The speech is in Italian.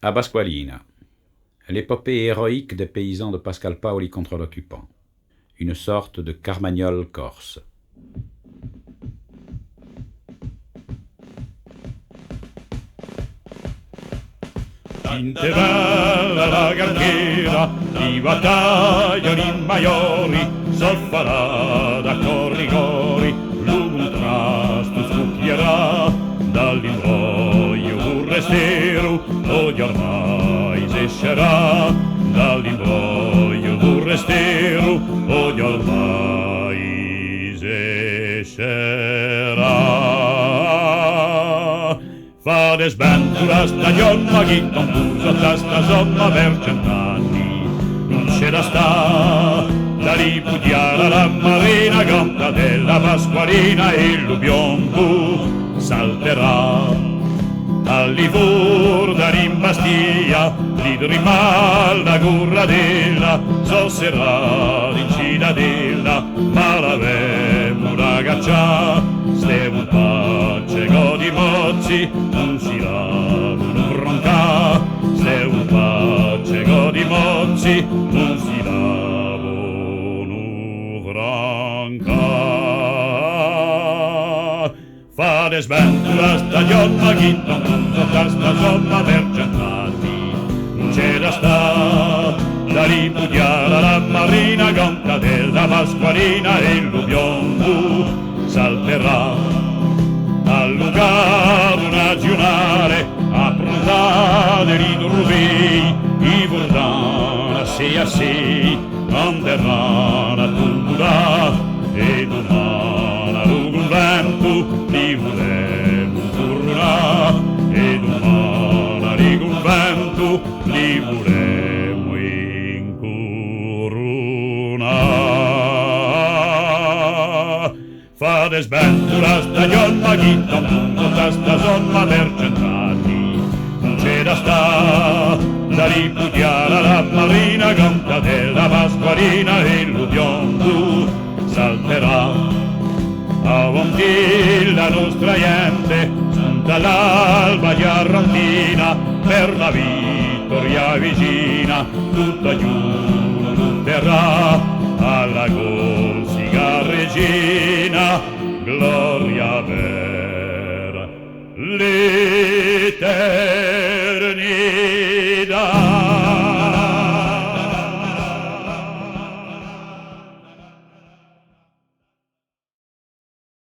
À Pasqualina, l'épopée héroïque des paysans de Pascal Paoli contre l'occupant. Une sorte de Carmagnole corse. Inte bella la galliera, i battaglioni maiori, soffarà da corrigori, lungo un trasto scucchierà, dall'imbroglio un restero, oggi ormai s'escerà, dall'imbroglio un restero, oggi ormai s'escerà. Fade sventura stagion maghi confusa tasta somma per cent'anni non c'era sta da ripudiare la marina gonta della Pasqualina e il Lubiombo salterà all'ivor da rimbastia l'idrimal la gurradella sosserrà l'incidadella ma l'avemo ragaccià stevo pace godi mozzi non si lavano bronca stevo pace godi mozzi non si lavano bronca fare sventura stagion ma chi non usa tasta somma per cent'anni non c'è da sta da ripudiare la marina gonta della Pasqualina e il Lubiombo salterà al lugar una giunare approntate ridurvi i vordana sei a sei anderrana tumbura e domana lungo un vento li volemo curruna e domana lungo un vento li volemo incurruna. Fade sventura stagion ma chi non punto tasta somma per cent'anni non c'è da sta da ripudiare la marina gonta della Pasqualina e il Lubiombo salterà a Vontil la nostra gente giunta l'alba di Arrontina per la vittoria vicina tutta giù terrà alla Corsica regina gloria per l'Eternità.